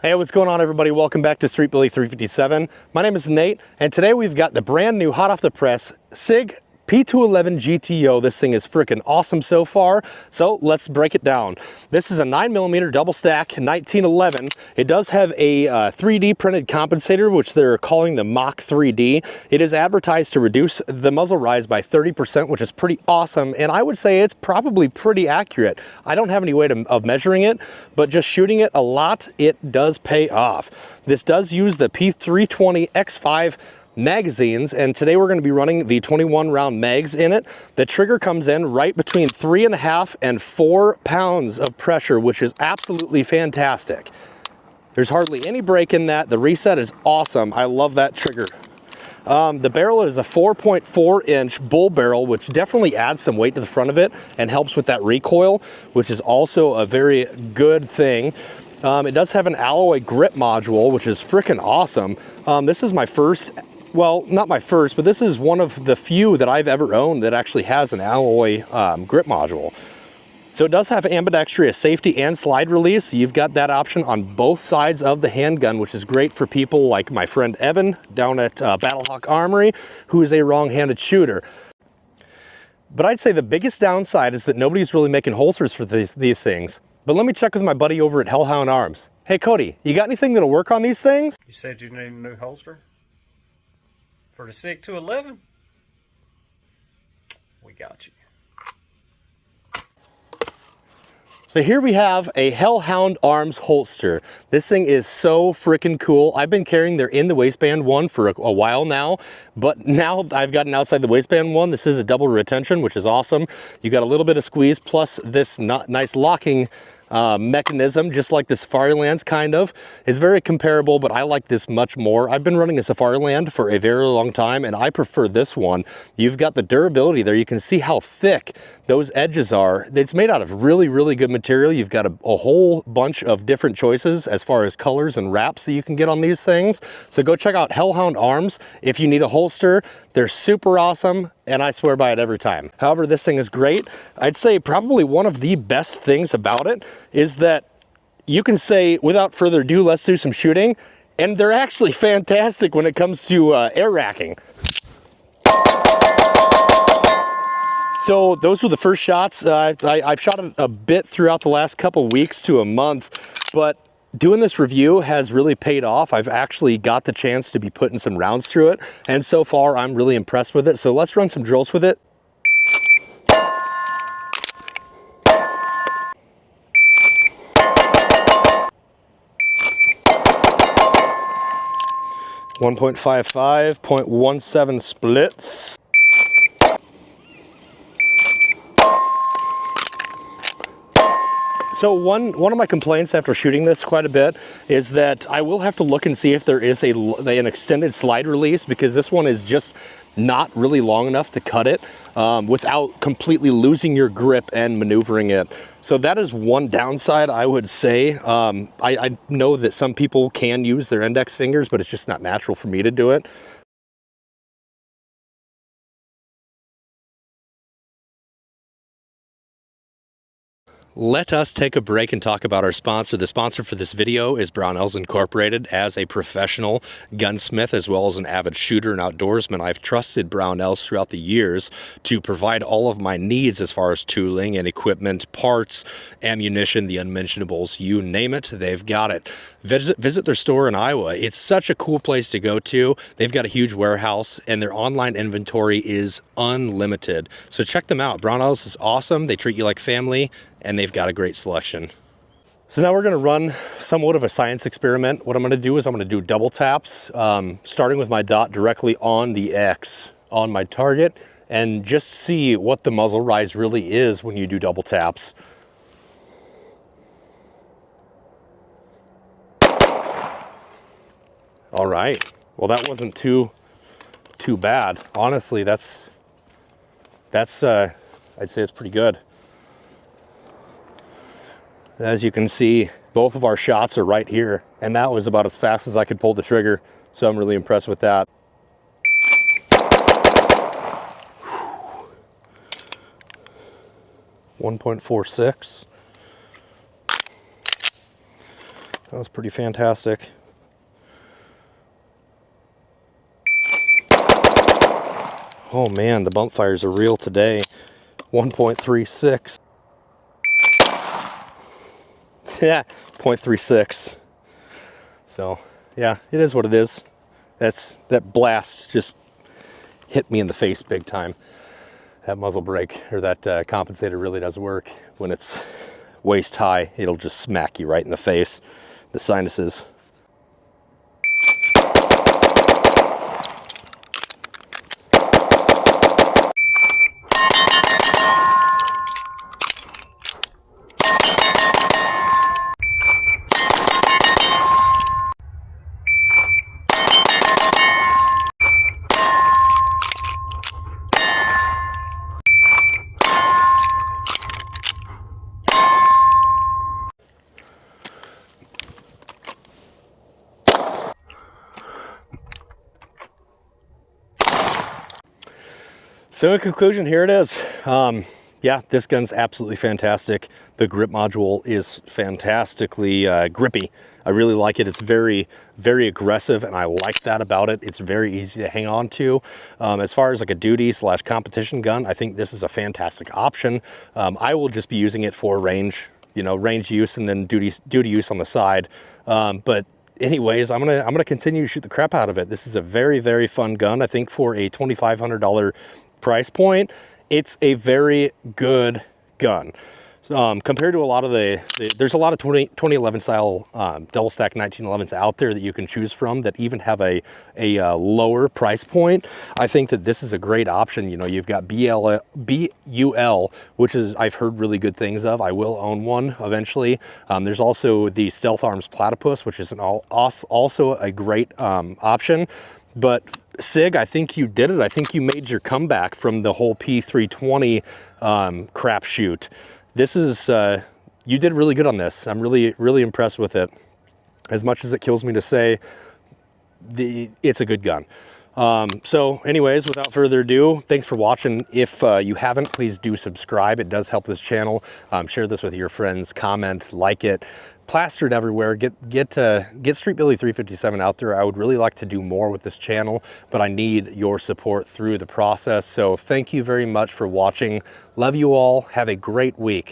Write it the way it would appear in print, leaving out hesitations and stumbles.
Hey, what's going on, everybody? Welcome back to Street Billy 357. My name is Nate, and today we've got the brand new, hot off the press, Sig P211 GTO. This thing is freaking awesome so far, so let's break it down. This is a 9mm double stack 1911. It does have a 3D printed compensator, which they're calling the Mach 3D. It is advertised to reduce the muzzle rise by 30%, which is pretty awesome, and I would say it's probably pretty accurate. I don't have any way of measuring it, but just shooting it a lot, it does pay off. This does use the P320 X5 magazines, and today we're going to be running the 21 round mags in it. The trigger comes in right between 3.5 and 4 pounds of pressure, which is absolutely fantastic. There's hardly any break in that. The reset is awesome. I love that trigger. The barrel is a 4.4 inch bull barrel, which definitely adds some weight to the front of it and helps with that recoil, which is also a very good thing. It does have an alloy grip module, which is freaking awesome. This is my first, well, not my first, but this is one of the few that I've ever owned that actually has an alloy grip module. So it does have ambidextrous safety and slide release. You've got that option on both sides of the handgun, which is great for people like my friend Evan down at Battlehawk Armory, who is a wrong-handed shooter. But I'd say the biggest downside is that nobody's really making holsters for these things. But let me check with my buddy over at Hellhound Arms. Hey Cody, you got anything that'll work on these things? You said you need a new holster? For the Sig 211? We got you. So here we have a Hellhound Arms holster. This thing is so freaking cool. I've been carrying their in the waistband one for a while now, but now I've got an outside the waistband one. This is a double retention, which is awesome. You got a little bit of squeeze plus this nice locking mechanism, just like the Safariland's kind of. It's very comparable, but I like this much more. I've been running a Safariland for a very long time, and I prefer this one. You've got the durability there. You can see how thick those edges are. It's made out of really, really good material. You've got a whole bunch of different choices as far as colors and wraps that you can get on these things. So go check out Hellhound Arms if you need a holster. They're super awesome, and I swear by it every time. However, this thing is great. I'd say probably one of the best things about it is that you can say, without further ado, let's do some shooting, and they're actually fantastic when it comes to air racking. So those were the first shots. I've shot it a bit throughout the last couple weeks to a month, but doing this review has really paid off. I've actually got the chance to be putting some rounds through it, and so far I'm really impressed with it. So let's run some drills with it. .55, 0.17 splits. So one of my complaints after shooting this quite a bit is that I will have to look and see if there is an extended slide release, because this one is just not really long enough to cut it without completely losing your grip and maneuvering it. So that is one downside, I would say. I know that some people can use their index fingers, but it's just not natural for me to do it. Let us take a break and talk about our sponsor. The sponsor for this video is Brownells Incorporated. As a professional gunsmith as well as an avid shooter and outdoorsman, I've trusted Brownells throughout the years to provide all of my needs as far as tooling and equipment, parts, ammunition, the unmentionables, you name it, they've got it. Visit their store in Iowa. It's such a cool place to go to. They've got a huge warehouse, and their online inventory is unlimited. So check them out. Brownells is awesome. They treat you like family, and they've got a great selection. So now we're gonna run somewhat of a science experiment. What I'm gonna do is I'm gonna do double taps, starting with my dot directly on the X on my target, and just see what the muzzle rise really is when you do double taps. All right, well that wasn't too bad. Honestly, that's I'd say it's pretty good. As you can see, both of our shots are right here, and that was about as fast as I could pull the trigger, so I'm really impressed with that. 1.46. That was pretty fantastic. Oh man, the bump fires are real today. 1.36. Yeah, 0.36. So yeah, it is what it is. That blast just hit me in the face big time. That muzzle brake or that compensator really does work. When it's waist high, it'll just smack you right in the face, the sinuses. So in conclusion, here it is. Yeah, this gun's absolutely fantastic. The grip module is fantastically grippy. I really like it. It's very, very aggressive, and I like that about it. It's very easy to hang on to. As far as like a duty / competition gun, I think this is a fantastic option. I will just be using it for range, range use and then duty use on the side. But anyways, I'm gonna continue to shoot the crap out of it. This is a very, very fun gun. I think for a $2,500 price point, it's a very good gun. Compared to a lot of there's a lot of 2011 style double stack 1911s out there that you can choose from that even have a lower price point. I think that this is a great option. You've got BUL, which is I've heard really good things of. I will own one eventually. There's also the Stealth Arms Platypus, which is also a great option. But Sig, I think you did it. I think you made your comeback from the whole P320 crapshoot. This is, you did really good on this. I'm really, really impressed with it. As much as it kills me to say, it's a good gun. So anyways, without further ado, thanks for watching. If you haven't, please do subscribe. It does help this channel. Share this with your friends, comment, like it, plaster it everywhere. Get Street Billy 357 out there. I would really like to do more with this channel, but I need your support through the process. So thank you very much for watching. Love you all. Have a great week.